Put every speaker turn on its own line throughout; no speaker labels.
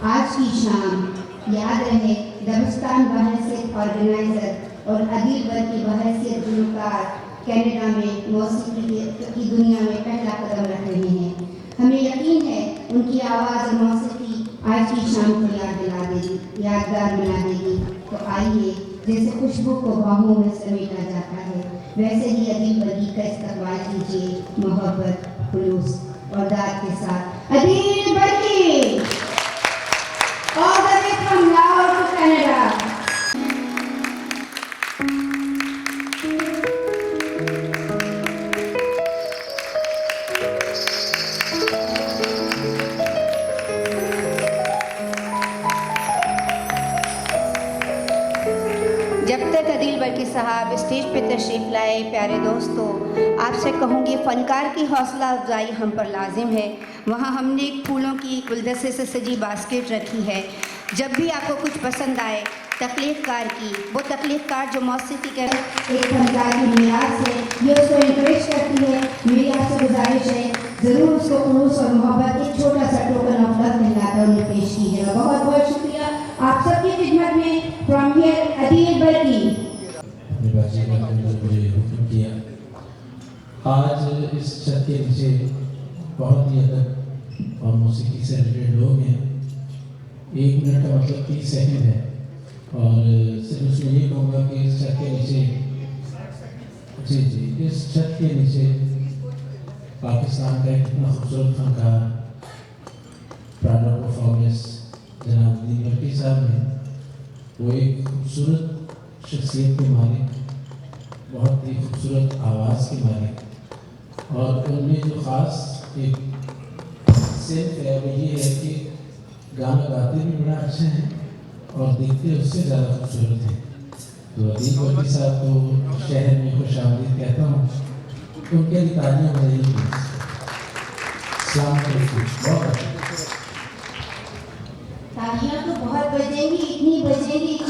आज की शाम याद रहे दबस्तान बहैसियत ऑर्गेनाइज़र और अदील वर्की बहैसियत गुलकार कनाडा में मौसीकी की दुनिया में पहला कदम रख रहे हैं। हमें यकीन है उनकी आवाज़ और मौसीकी आज की शाम को याद दिला देगी, यादगार बना देगी। तो आइए, जैसे खुशबू को बाहों में समेटा जाता है, वैसे ही अदील वर्की का इस्तकबाल कीजिए मोहब्बत, खुलूस और दाद के साथ। Adeel Varkey all the way from Lahore to Canada. जब तक अदील वर्की साहब स्टेज पे तशरीफ़ लाए, प्यारे दोस्तों, आपसे कहूँगी फ़नकार की हौसला अफजाई हम पर लाजिम है। वहाँ हमने फूलों की गुलदस्ते से सजी बास्केट रखी है। जब भी आपको कुछ पसंद आए तकलीफ़कार की, वो तकलीफ़कार जो मौसीकी के एक फनकार की मीरास है, ये उसको इनकरेज करती है। मेरी आपसे गुजारिश है, ज़रूर उसको खुलूस और मोहब्बत एक छोटा सा टोकन ऑफ लव कहलाकर उन्हें पेश कीजिएगा। बहुत बहुत शुक्रिया आप सबकी खिदमत में। From here Adeel Varkey.
मुझे हुक्म किया। आज इस छत के नीचे बहुत ही अदब और मौसीकी से रिलेटेड लोग हैं। 1 मिनट का मतलब 30 सेकंड है और सिर्फ उसमें ये कहूँगा कि इस छत के नीचे जी इस छत के नीचे पाकिस्तान का एक इतना खूबसूरत फनकार प्राउड परफॉर्मेंस जनाब अदील वर्की साहब ने, वो एक खूबसूरत शख्सियत के मालिक, बहुत ही खूबसूरत आवाज़ के मालिक, और उनमें जो ख़ास एक सिर्फ है वो ये है कि गाना गाते भी बड़ा अच्छे हैं और दिखते उससे ज़्यादा खूबसूरत हैं। तो अदील वर्की साहब को शहर में खुशामदीद कहता हूँ, तो उनके लिए तालियां बजाइए प्लीज़। बहुत
तालियां तो बहुत बजेंगी, इतनी बजेंगी कि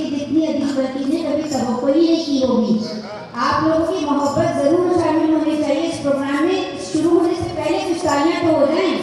जितनी अदील वर्की ने कभी तवक्को ही नहीं की होगी। आप लोगों की मोहब्बत ज़रूर शामिल होनी चाहिए इस प्रोग्राम में। शुरू होने से पहले कुछ तालियां तो हो जाएं।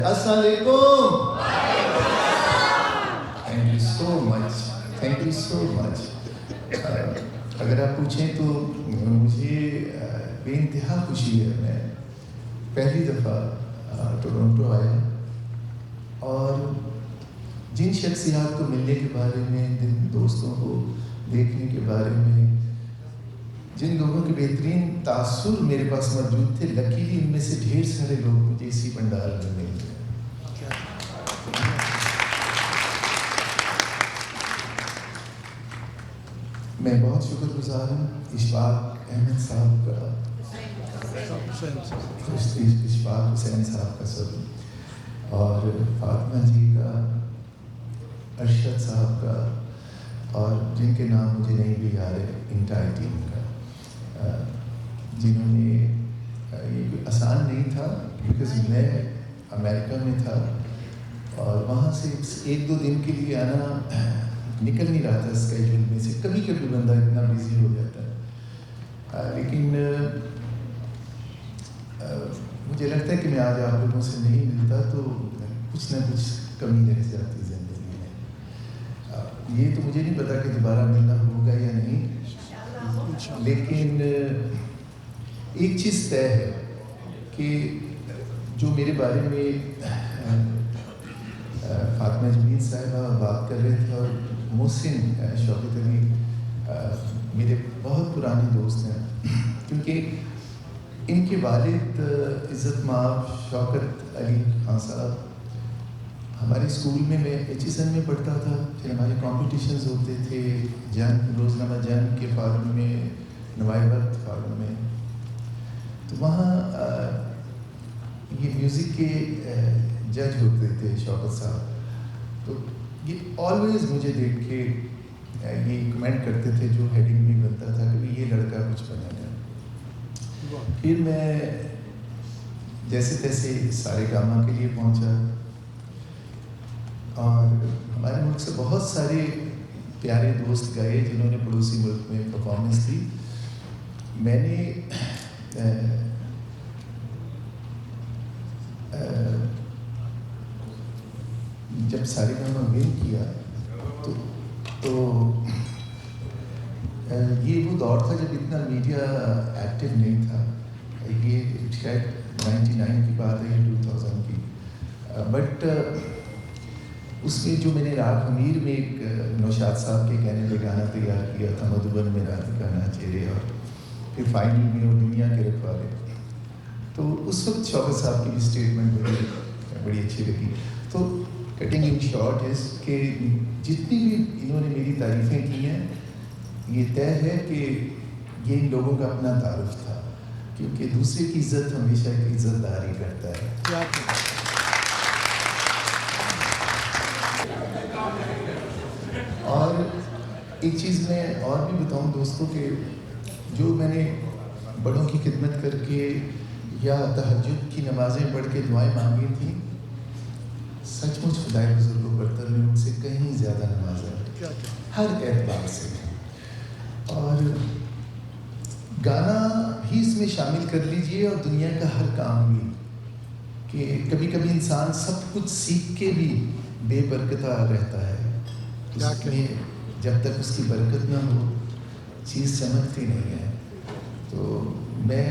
Assalamualaikum. Thank you so much. Thank you so much. अगर आप पूछें तो मुझे बेइंतहा खुशी है। मैं पहली दफ़ा टोरंटो आया और जिन शख्सियात को मिलने के बारे में, जिन दोस्तों को देखने के बारे में, जिन लोगों के बेहतरीन तासुर मेरे पास मौजूद थे, लकीली इनमें से ढेर सारे लोग मुझे इसी पंडाल में मिल गए। मैं बहुत शुक्रगुजार हूँ इशफाक अहमद साहब का, इशफाक हुसैन साहब का सब, और फातिमा जी का, अरशद साहब का, और जिनके नाम मुझे नहीं भी आ रहे, इंटायर टीम का, जिन्होंने ये आसान नहीं था बिकॉज मैं अमेरिका में था और वहाँ से एक दो दिन के लिए आना निकल नहीं रहा था स्केड्यूल में से। कभी कभी बंदा इतना बिजी हो जाता है, लेकिन मुझे लगता है कि मैं आज आप लोगों से नहीं मिलता तो कुछ ना कुछ कमी रह जाती ज़िंदगी में। ये तो मुझे नहीं पता कि दोबारा मिलना होगा या नहीं, लेकिन एक चीज़ तय है कि जो मेरे बारे में फातिमा जमीन साहिबा बात कर रहे थे और मोहसिन शौकत अली मेरे बहुत पुराने दोस्त हैं, क्योंकि इनके वालिद इज़्ज़त माब शौकत अली खान साहब हमारे स्कूल में, मैं HSN में पढ़ता था, फिर हमारे कॉम्पिटिशन्स होते थे जंग, रोज़नामा जंग के फार्म में, नवाई वक्त फार्म में, तो वहाँ ये म्यूज़िक के जज होते थे शौकत साहब, तो ये ऑलवेज मुझे देख के ये कमेंट करते थे, जो हेडिंग भी बनता था कि ये लड़का कुछ बनेगा। फिर मैं जैसे तैसे सारे गामा के लिए पहुंचा, और हमारे मुल्क से बहुत सारे प्यारे दोस्त गए जिन्होंने पड़ोसी मुल्क में परफॉर्मेंस दी। मैंने जब सारे गामा विन किया तो ये वो दौर था जब इतना मीडिया एक्टिव नहीं था। ये शायद 99 की बात है, ये 2000 की। बट उसमें जो मैंने राग हमीर में एक नौशाद साहब के कहने पे गाना तैयार किया था, मधुबन में रात का नाचेरे, और फिर फाइनल में वो दुनिया के रखवाले, तो उस वक्त शौकत साहब की भी स्टेटमेंट बड़ी अच्छी लगी। तो कटिंग इन शॉर्ट इज कि जितनी भी इन्होंने मेरी तारीफ़ें की हैं, ये तय है कि ये इन लोगों का अपना तारुफ था, क्योंकि दूसरे की इज्जत हमेशा एक इज्जतदार ही करता है। और एक चीज़ मैं और भी बताऊं दोस्तों के, जो मैंने बड़ों की खिदमत करके या तहज्जुद की नमाज़ें पढ़ के दुआएं मांगी थी, सचमुच खुदाए बुजुर्गों बरतर में उनसे कहीं ज़्यादा नवाजा हर एतबार से। और गाना भी इसमें शामिल कर लीजिए, और दुनिया का हर काम भी, कि कभी कभी इंसान सब कुछ सीख के भी बेबरकता रहता है, उसमें जब तक उसकी बरकत ना हो चीज़ चमकती नहीं है। तो मैं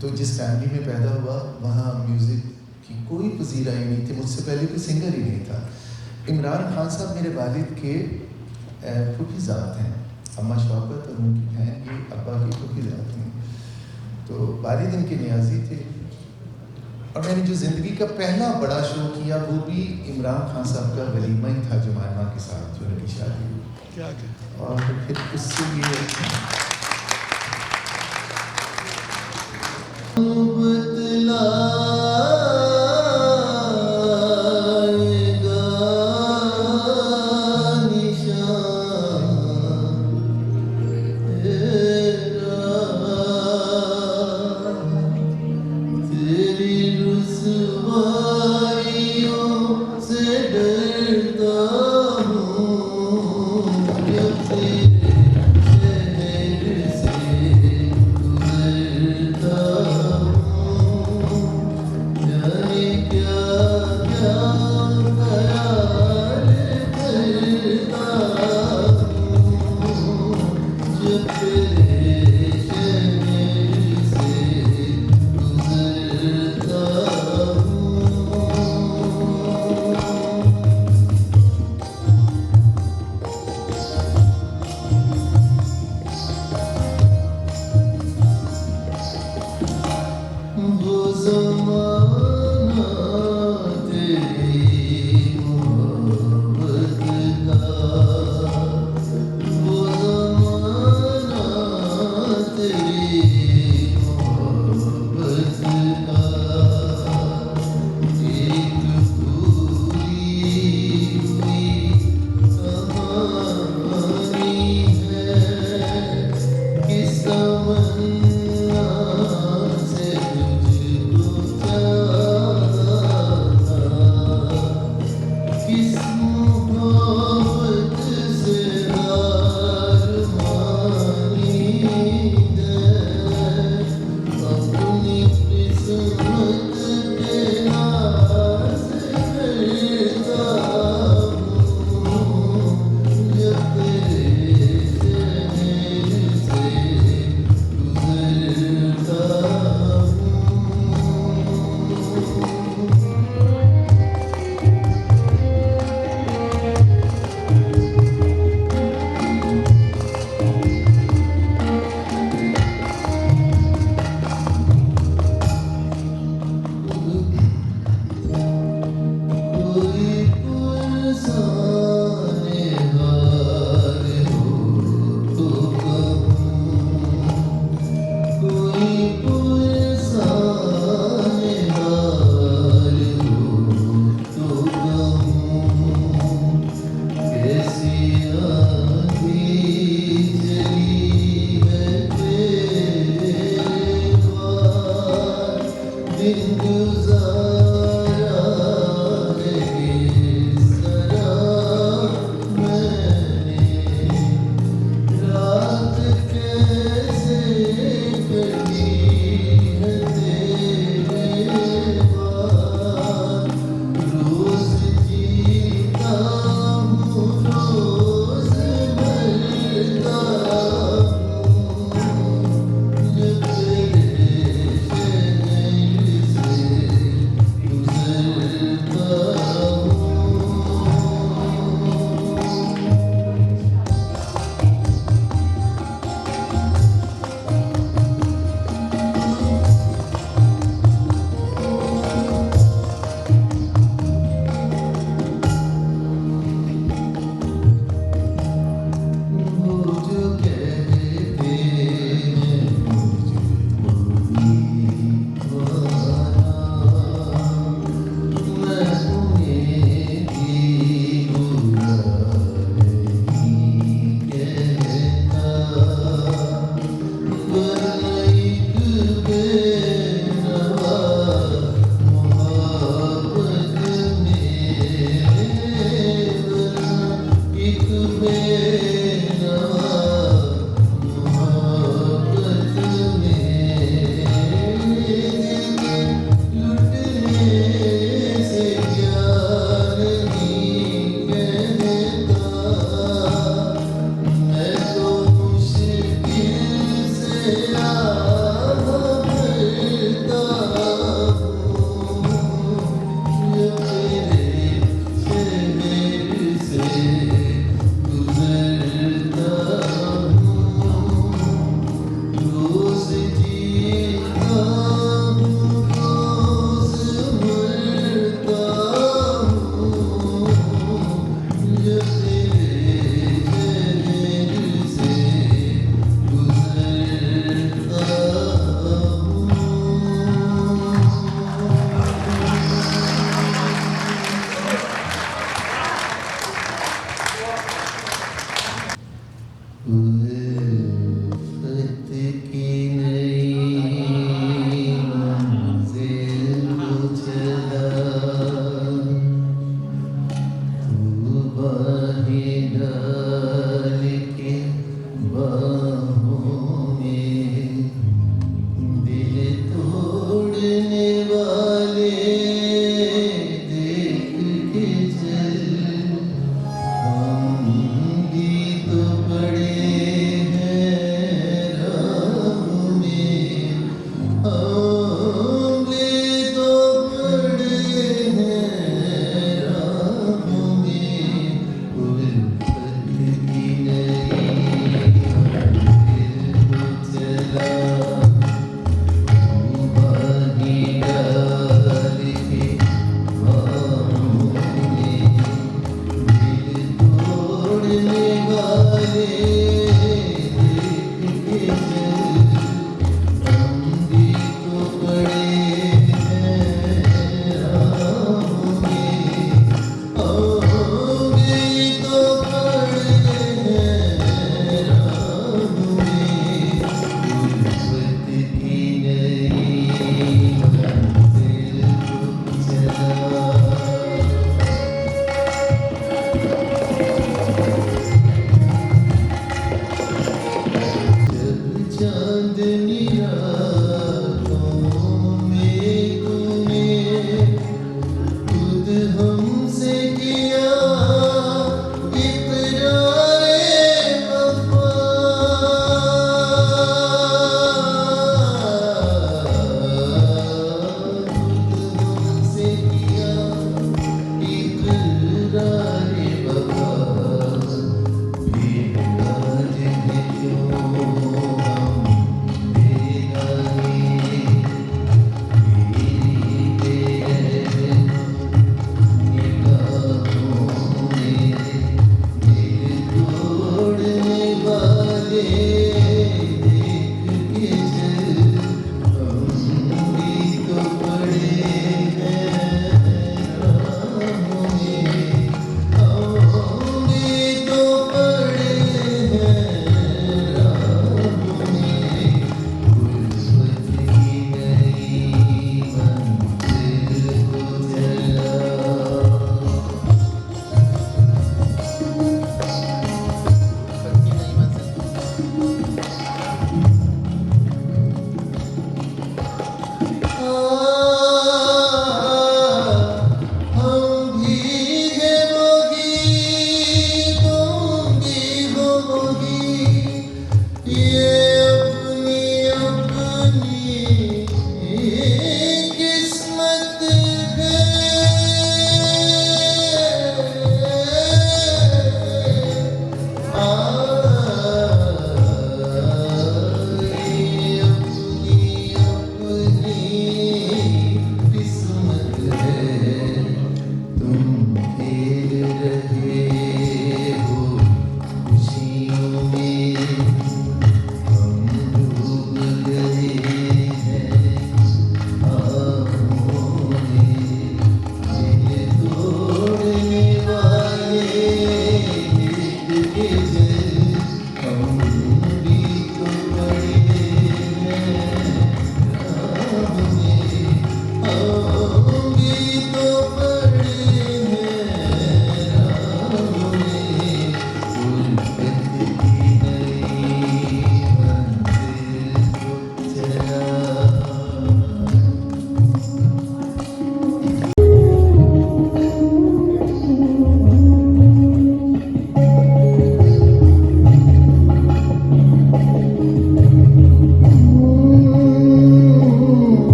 तो जिस फैमिली में पैदा हुआ वहाँ म्यूज़िक की कोई पजीरा ही नहीं थी, मुझसे पहले कोई सिंगर ही नहीं था। इमरान खान साहब मेरे वालिद के फूफीज़ाद हैं, अम्मा शौकत और उनकी बहन की अब्बा की फूफीज़ाद हैं। तो वालिद इनके नियाजी थे, और मैंने जो ज़िंदगी का पहला बड़ा शो किया वो भी इमरान खान साहब का वलीमा ही था, जुमाइमा के साथ जो उनकी शादी हुई। और फिर उससे ये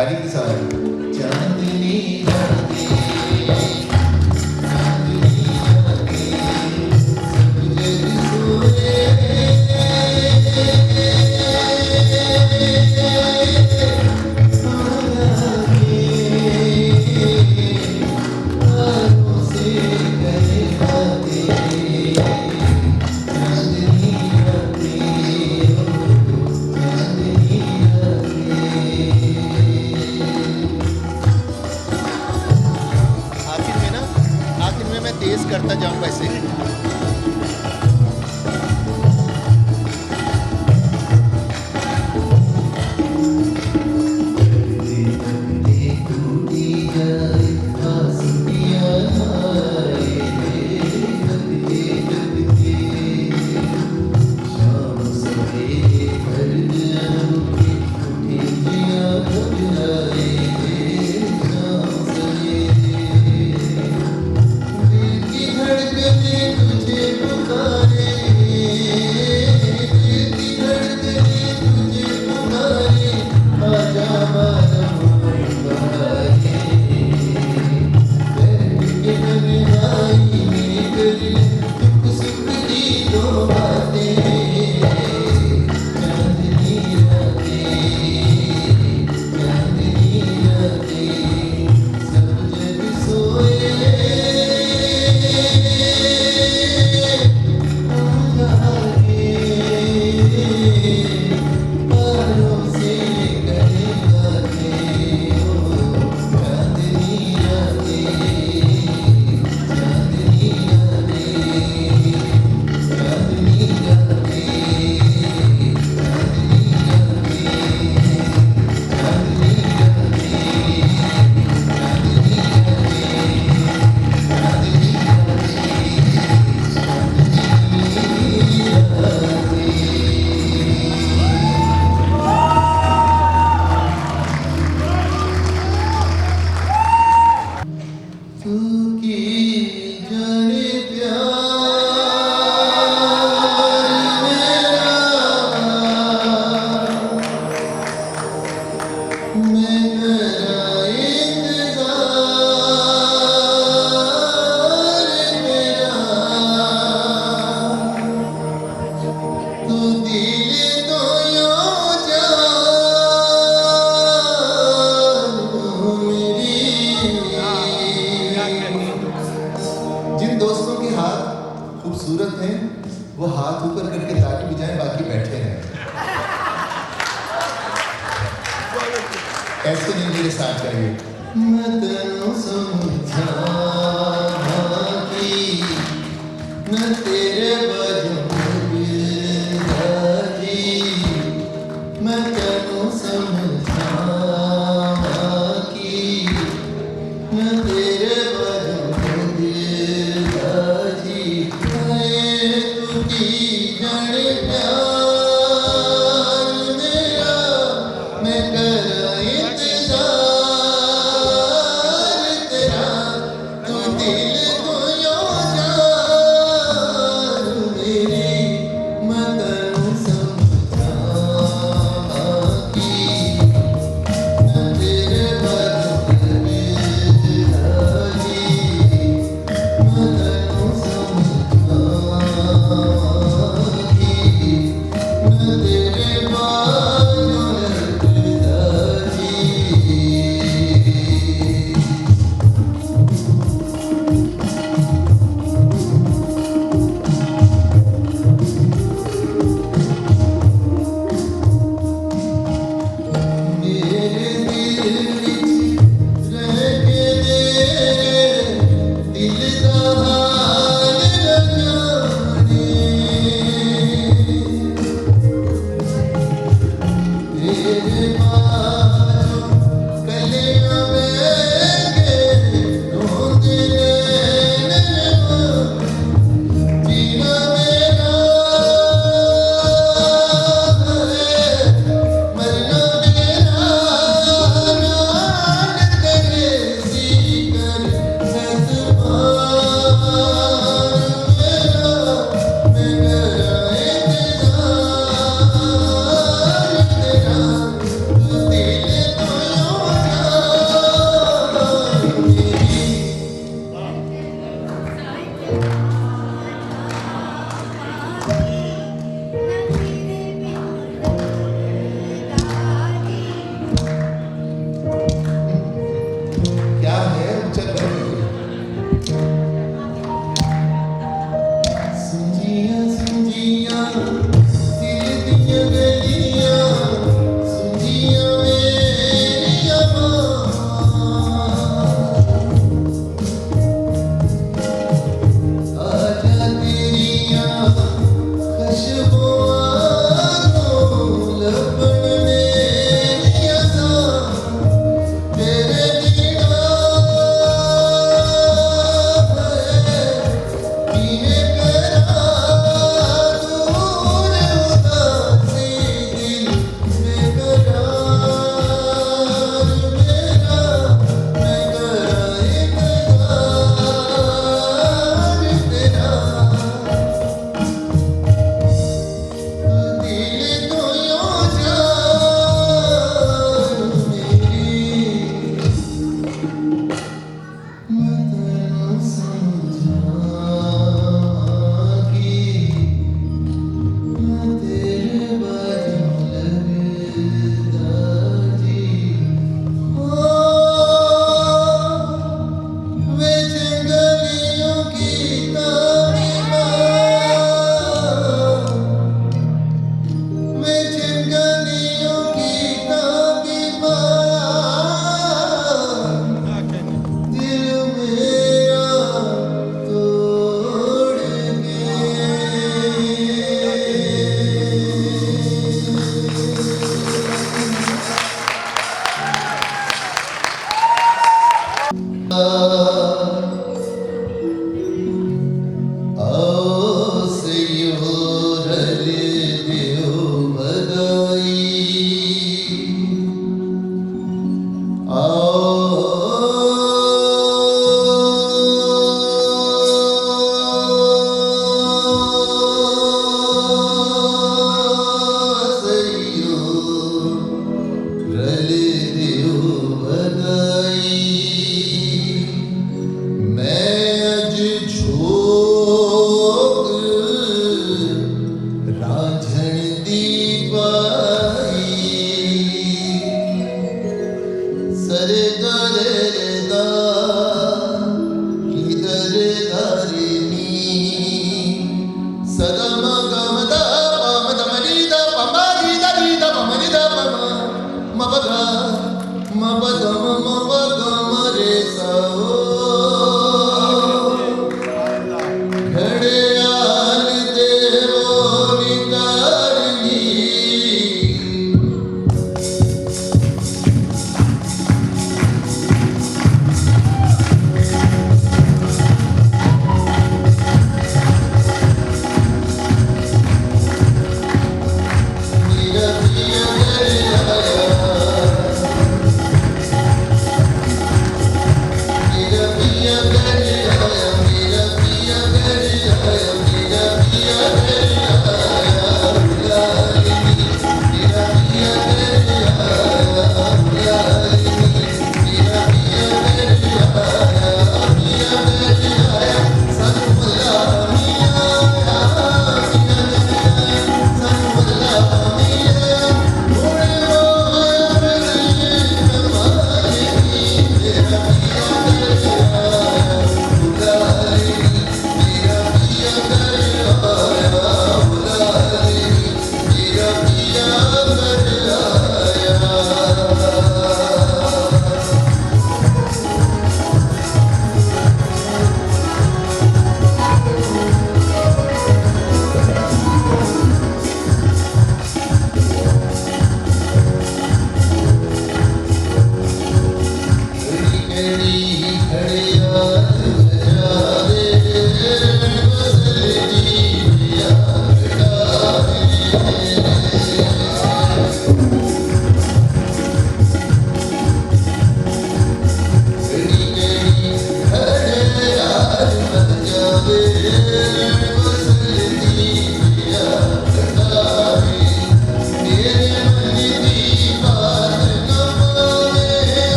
ताली के साथ चांदनी रातें, चांदनी रातें, सब जग सोए, हाथों से करे बातें, चांदनी रातें, चांदनी रातें। आखिर में मैं तेज करता जाऊं वैसे। जिन दोस्तों के हाथ खूबसूरत हैं वो हाथ ऊपर करके ताली बजाएं, बाकी बैठे रहें। ऐसे नहीं मेरे साथ करिए। मैं तेनू समझा कि मैं तेरे वजह दिलदारी, मैं तेनू समझा कि मैं तेरे वजह दिलदारी, तू की जाने प्यार मेरा, मैं कर इंतजार तेरा, तू दिल को यो जान मेरा।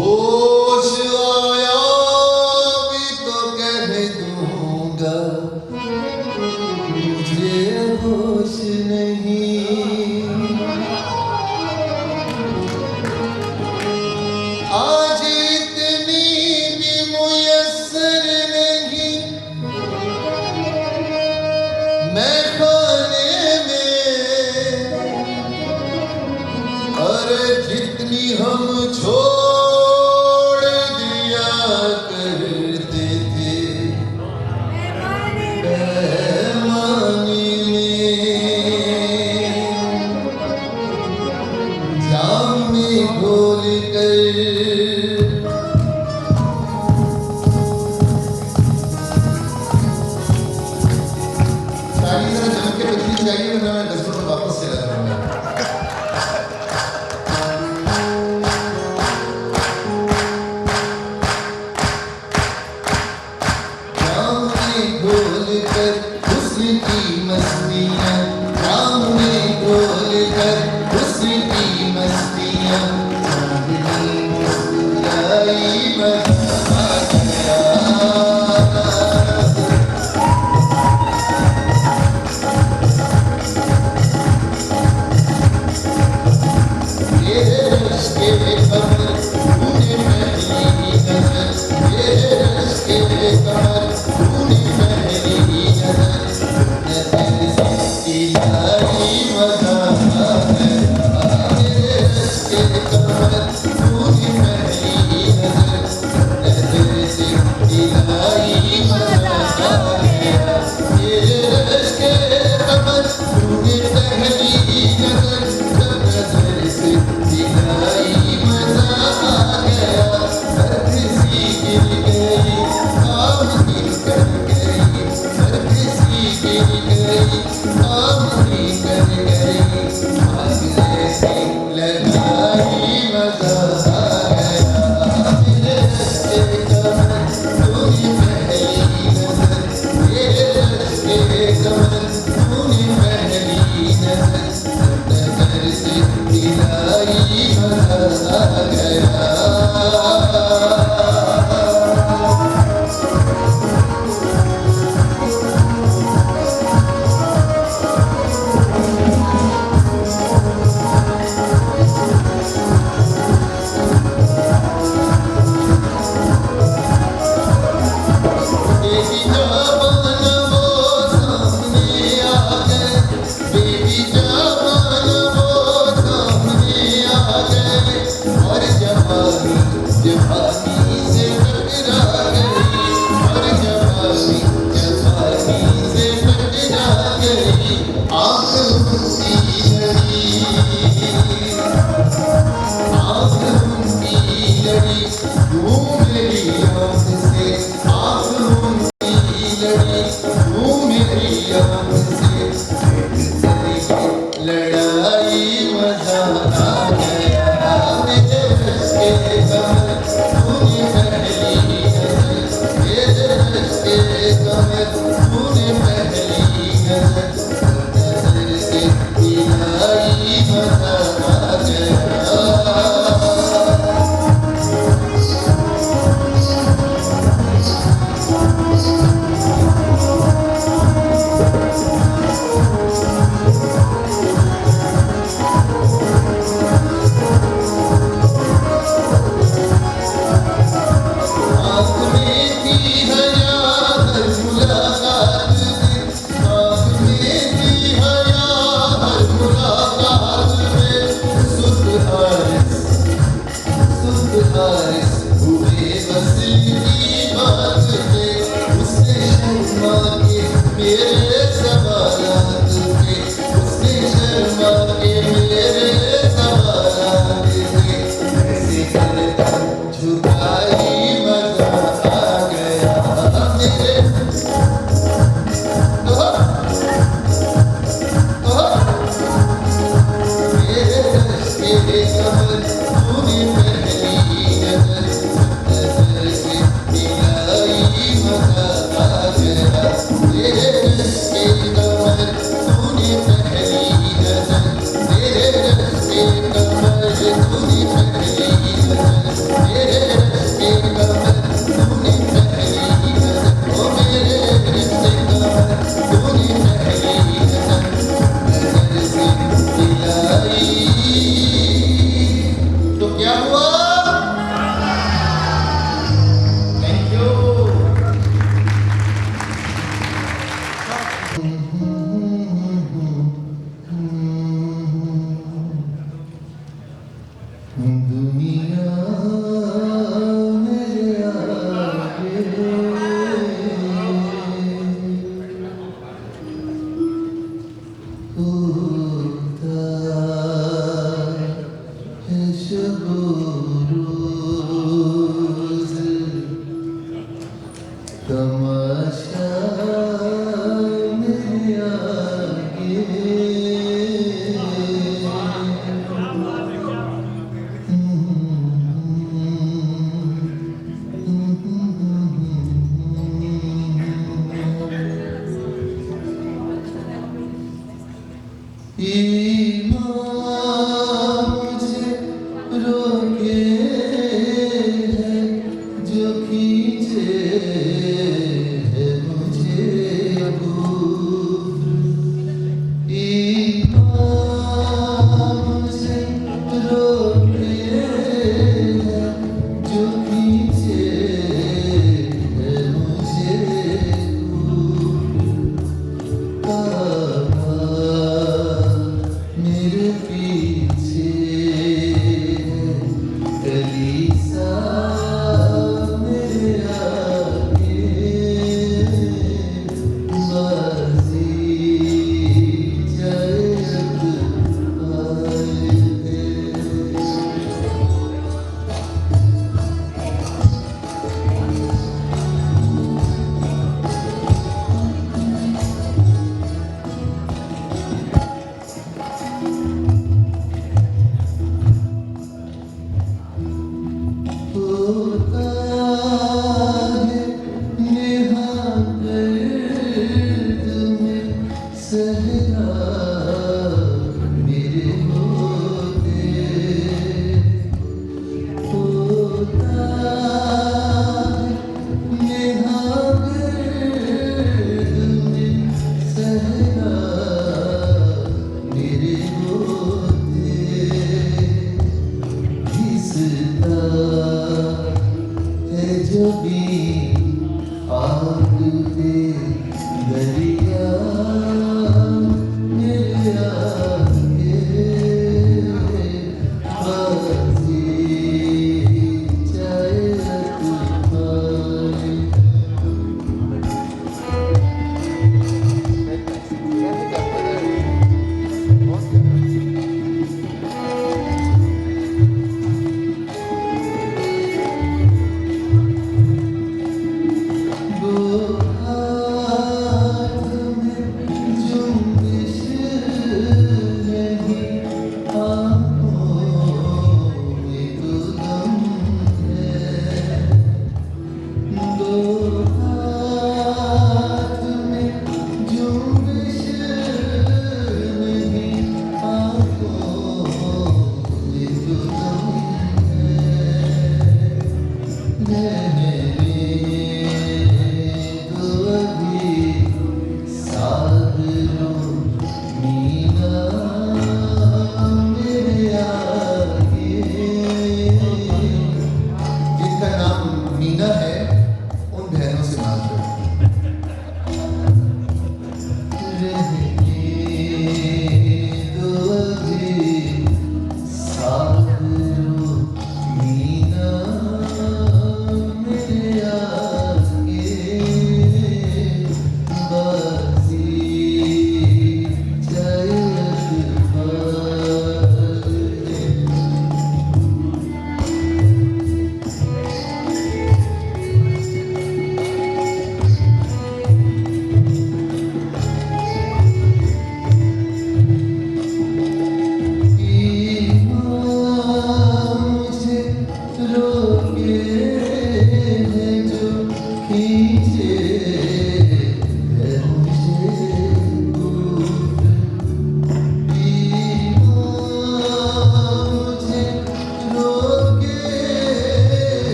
होश आया भी तो कह दूंगा मुझे होश नहीं। आज इतनी भी मुयस्सर नहीं मैं खाने में, अरे जितनी हम छोड़ दिया करते थे पैमाने में, जाम में घोल कर। ताली जरा जम के बजनी चाहिए वरना मैं दस्तों में वापस चला जाऊंगा। जाम में घोल कर हुस्न की मस्तियाँ, जाम में घोल कर हुस्न की मस्तियाँ, चांदनी मुस्कुराई मज़ा आ गया।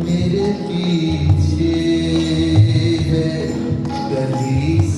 मेरे पीछे है गली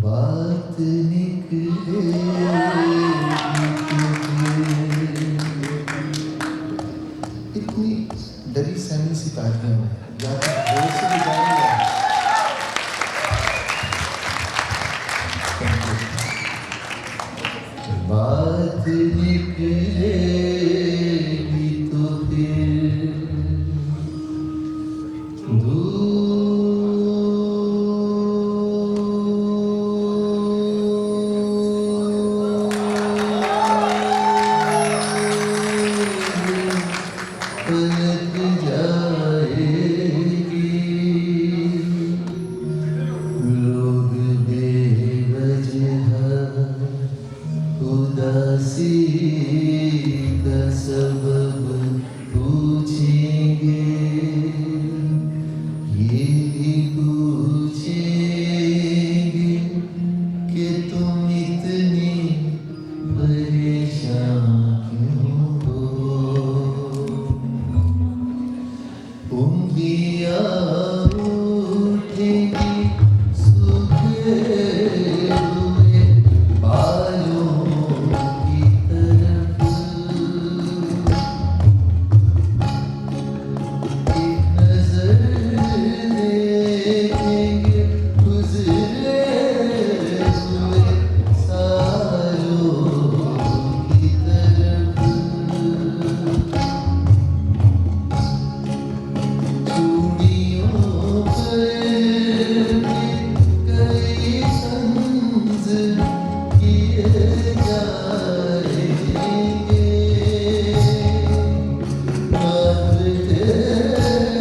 बात निकले इतनी डरी सहमी सी तालियां हैं या तो जोर से भी गाएंगे बात निकलेगी तो फिर पलक जाएगी लोग बेवजह उदासी का सबब पूछेंगे ये भी पूछेंगे कि तुम इतनी परेशान क्यों हो उंगलियां उठेंगी सूखे हुए बालों की तरफ एक नजर देखेंगे गुजरे हुए सालों की तरफ चूड़ियों पर कई तंज किए जाएंगे कांपते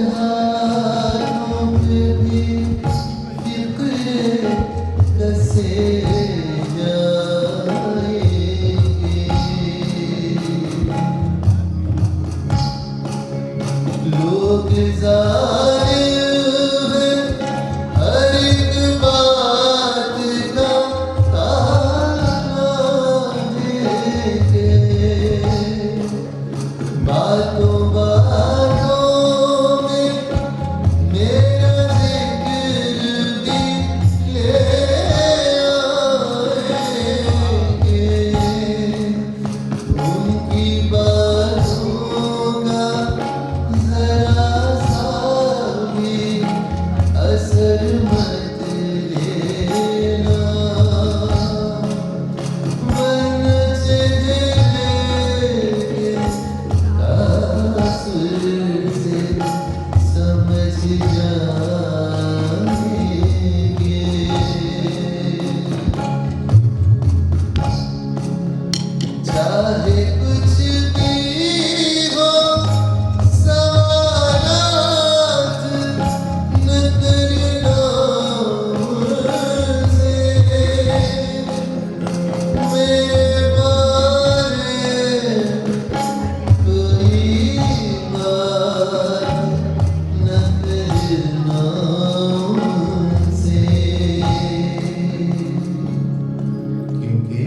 हाथों पे भी फिक्रे कसे जाएंगे लोग जालिम हैं हर एक बात का ताना देंगे बातों बातों में मेरा जिक्र भी ले आएंगे उनकी बातों का जरा सा भी असर मत लेना मन चले तासुर से समझ जाएंगे चाहे कुछ भी हो सवालात न करना मुझसे मेरे बारे कोई बात न करना मुझसे क्योंकि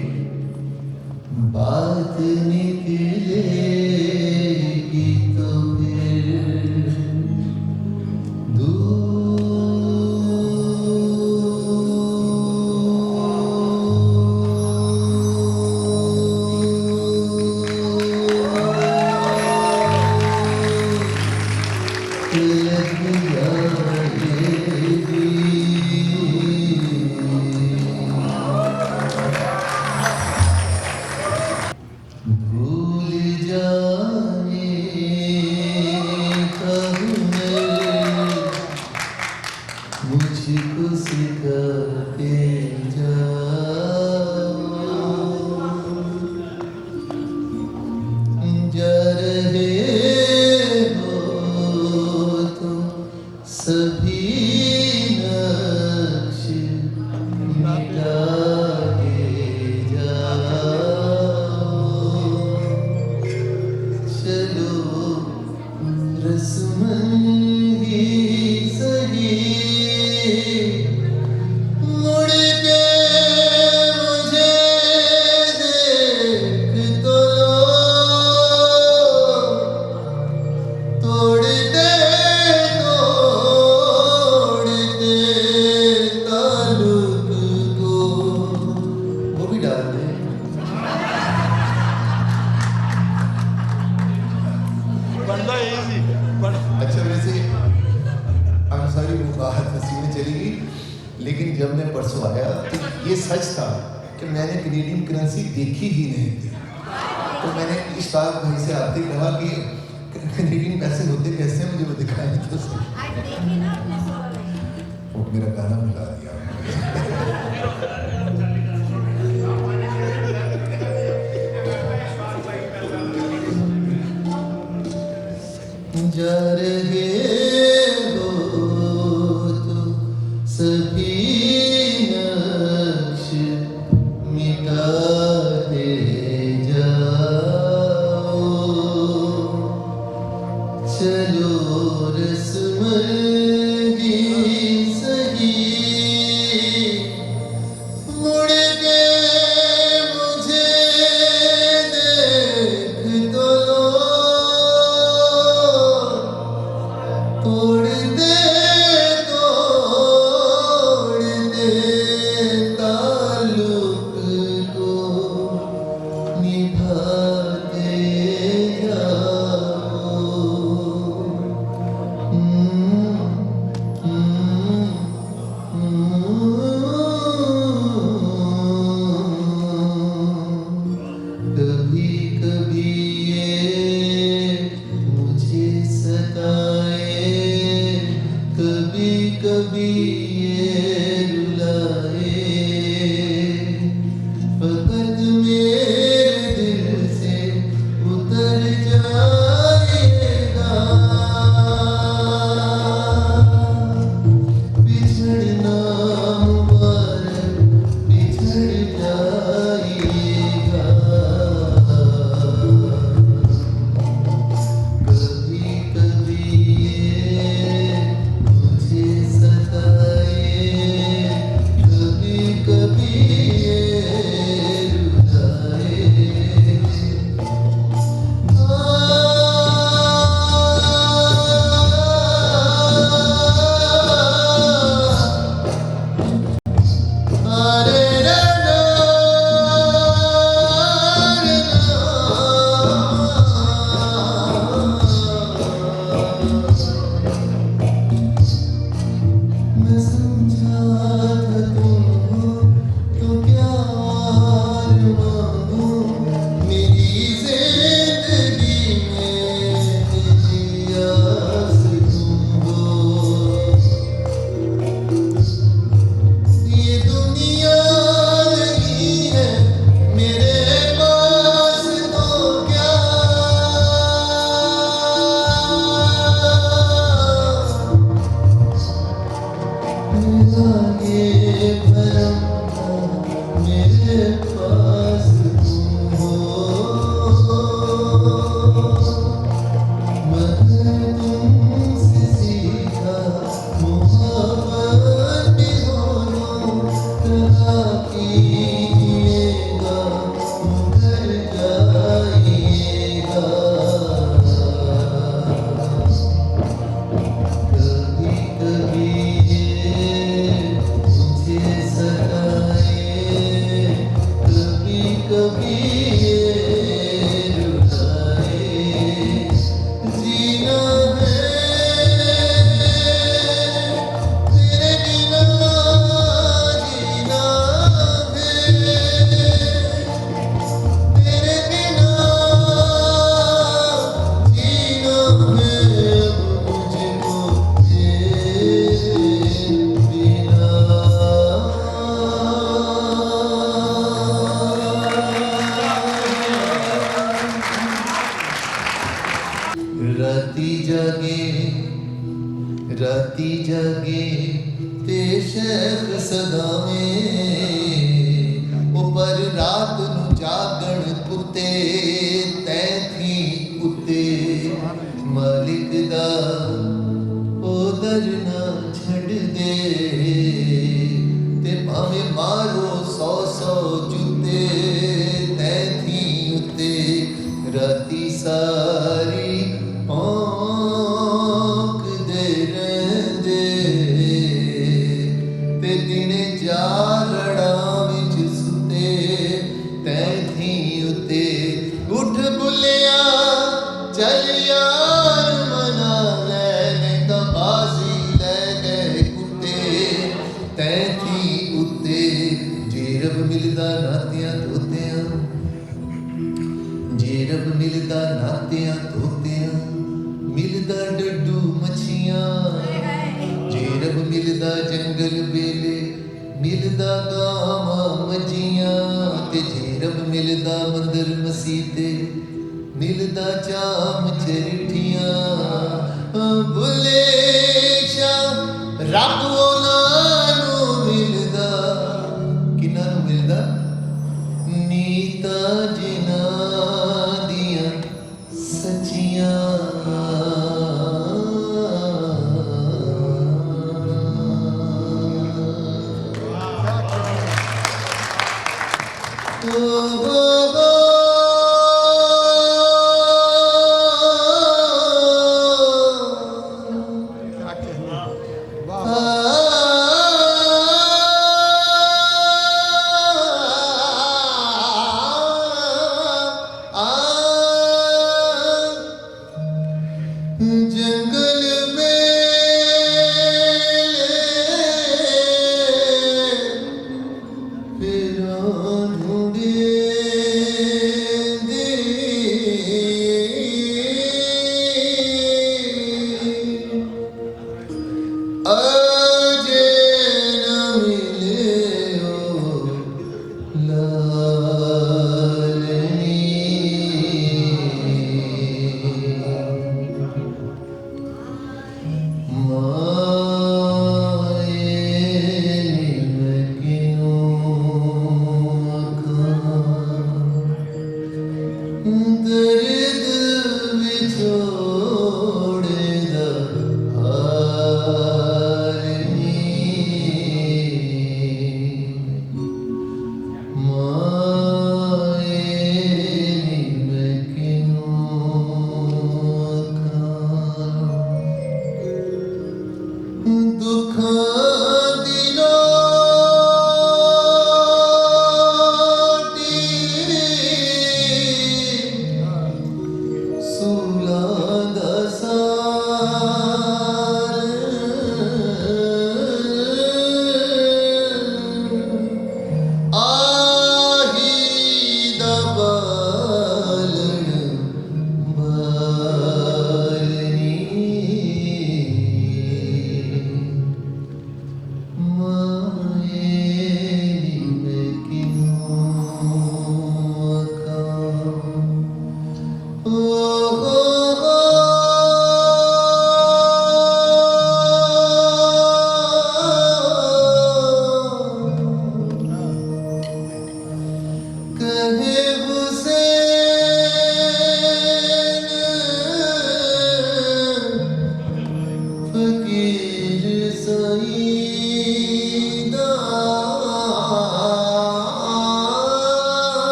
बात निकलेगी तो फिर लग जाएगी भूल जाने का हुनर मुझको सिखा के जा रहे हो तो सभी नक्श मिटा के जाओ चलो रस्मन ही सही मुड़ के मुझे देख तो लो तोड़ दे
ਹੁੰਦਾ ਇਹ ਸੀ ਪਰ
अच्छा वैसे I'm sorry वो बात हंसी में चली गई, लेकिन जब मैं परसों आया तो ये सच था कि मैंने कनेडियन करेंसी देखी ही नहीं थी। तो मैंने इशफाक भाई से आते कहा कि कनेडियन पैसे होते कैसे, मुझे वो दिखाएं तो सही। वो मेरा गाना मिला दिया। जा रहे हो तो सभी नक्श मिटाते जाओ, चलो रस्म ही सही, मुड़ के मुझे देख तो लो, तोड़ दे ताल्लुक को निभाते जाओ। कभी कभी ये मुझे सताए, कभी कभी ये रुलाए, फकत मेरे दिल से उतर जाएगा, बिछड़ना मुबारक बिछड़ जाएगा। कभी कभी ये मुझे सताए, कभी कभी ये रुलाए। अरे मैं समझा था तुम हो तो क्या और मांगू, मेरी जिंदगी में मेरी आस तुम हो। ये दुनिया नहीं है मेरे पास तो क्या, मेरा ये भरम था मेरे पास तुम हो, मगर तुमसे सीखा मोहब्बत भी दोनों तरह कीजिएगा, मुकर जाइएगा। कभी कभी ये मुझे सताए, कभी कभी ये रुलाए। जीना है तेरे बिना, जीना है तेरे बिना, जीना है अब मुझको तेरे बिना। राती जागे ते शेख सदावें, ऊपर रात नू जागण कुत्ते तै थी उत्ते, मालिक दा ओदर ना छड़ दे, ते भावे मारो 100 जुत्ते तै थी उत्ते, राती सारी भौंकदे रहिंदे, ते दिने जालड़ां विच सुते तै थी उत्ते। उठ बुलिया चल यार मिलदा डड्डू मच्छियां जे रब मिलदा जंगल बेले मिलदा गावां मज्जियां ते जे रब मिलदा मंदर मसीते मिलदा चाम चरिठियां बुले शाह रब ਉਹਨਾਂ ਨੂੰ ਮਿਲਦਾ ਕਿਹਨਾਂ ਨੂੰ ਮਿਲਦਾ ਨੀਤਾ ਜਿਨ੍ਹਾਂ ਦੀਆਂ ਸੱਚੀਆਂ जंगल में फिर ढूंढे अजे न मिले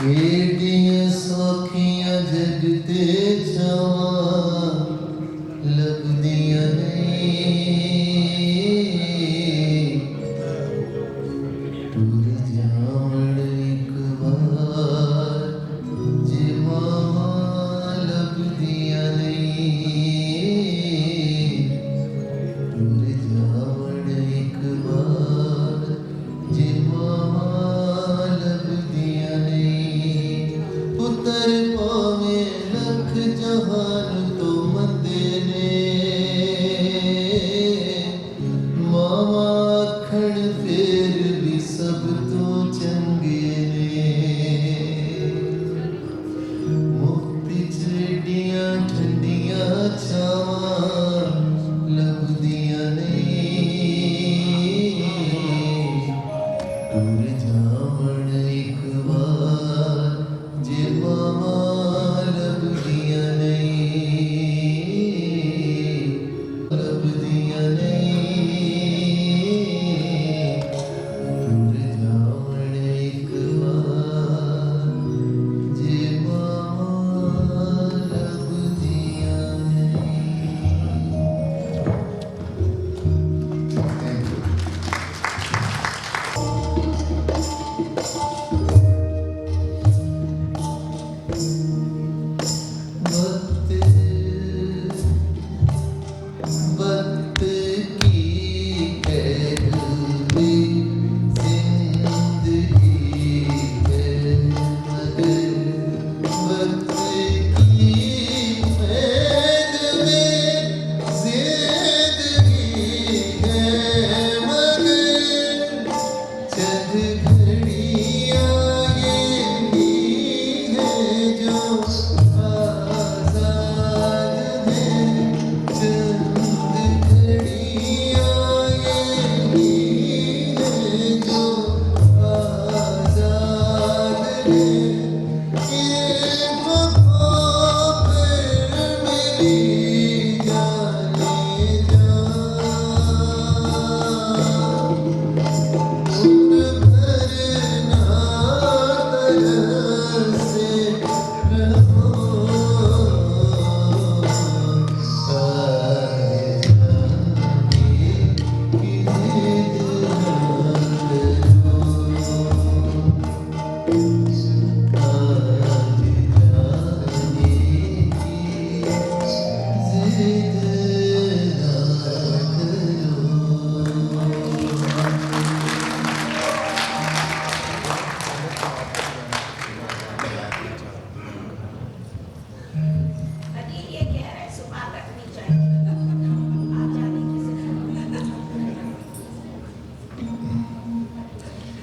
एडियां सौखियां जग ते छावां लभदियां नहीं टुर जावण एक बार जे मावा लभदियां नहीं टुर जावण एक बार जे मावा लभदियां नहीं पुत्र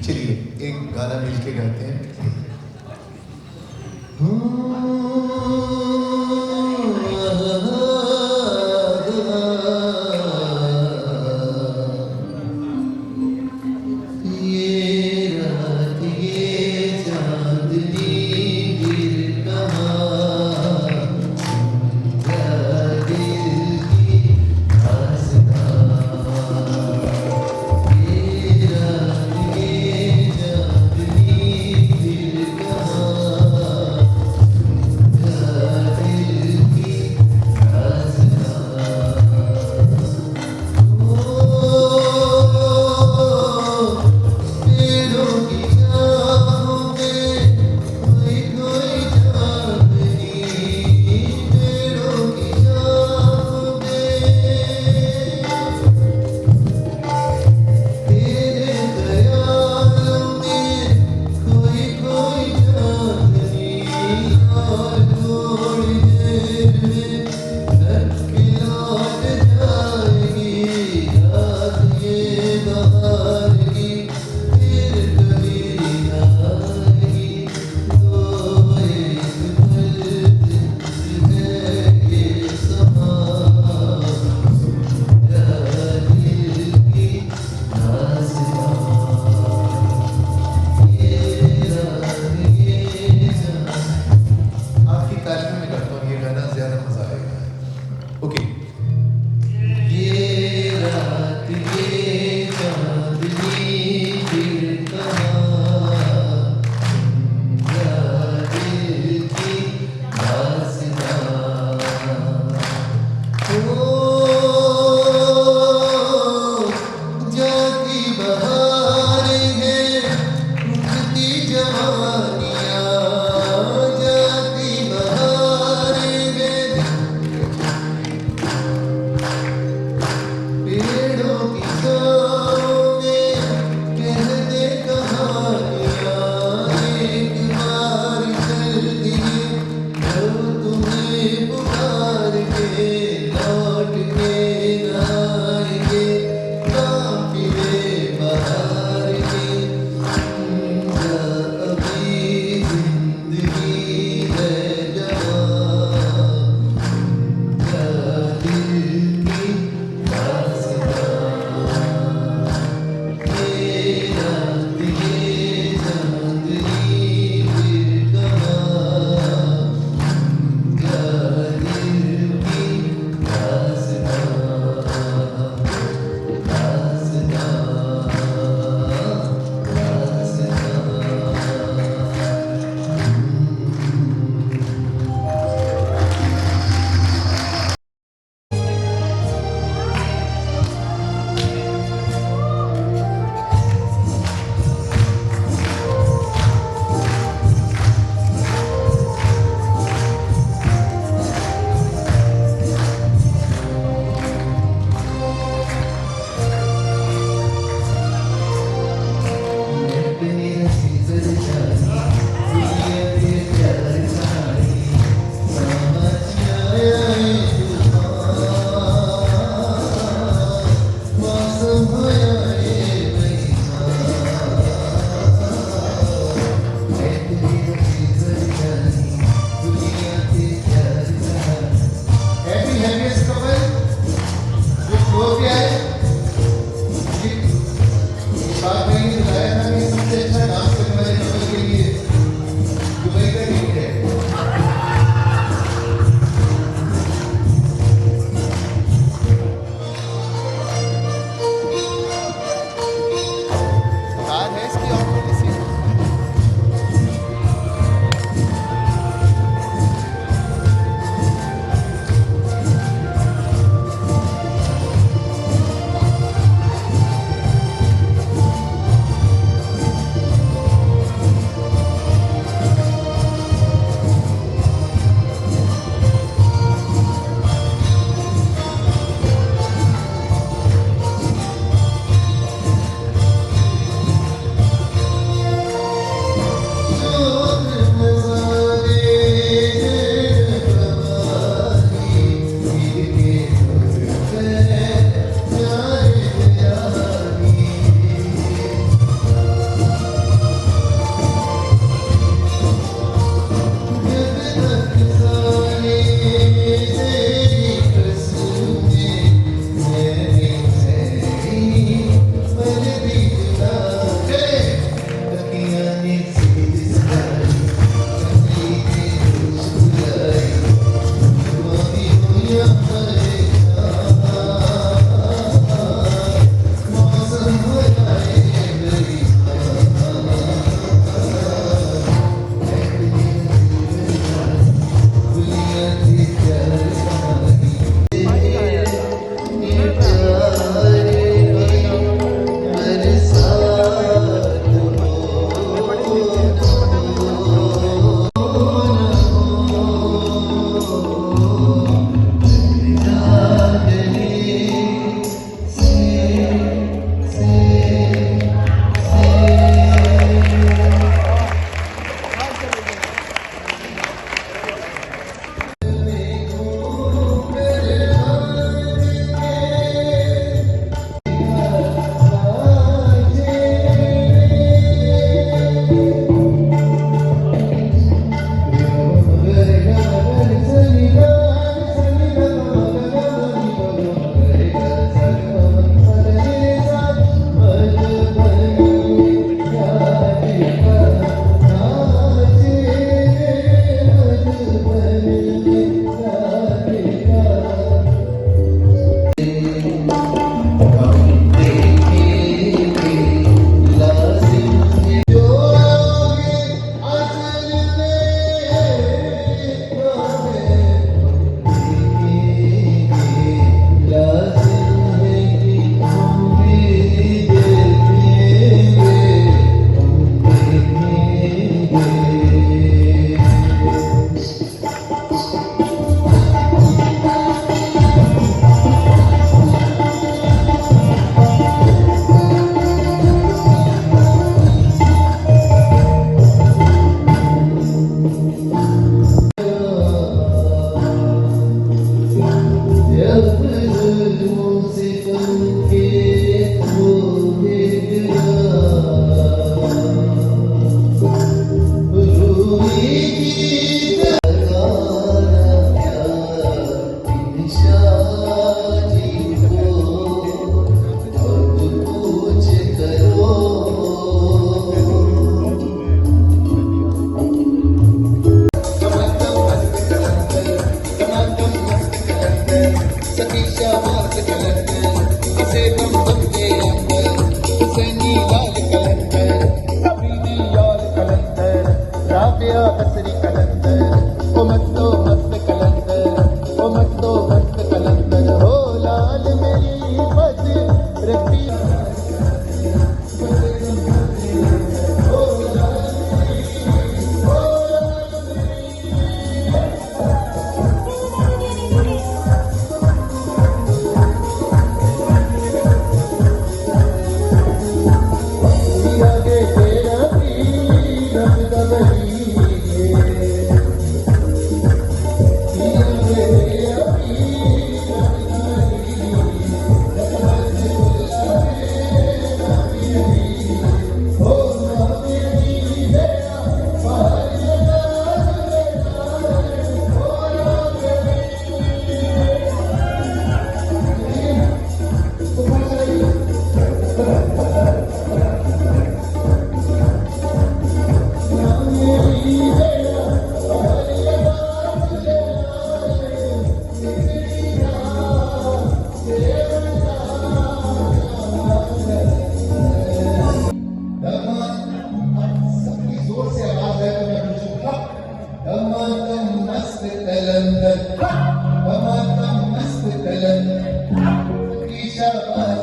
चलिए एक गाना मिलके गाते हैं।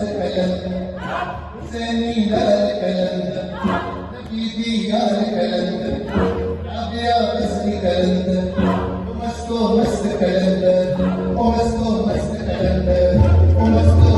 कलंदर हुसैनी लाल कलंदर नबी यार कलंदर राबिया बस्ती कलंदर मस्तो मस्त कलंदर ओ मस्तो मस्त कलंदर ओ मस्तो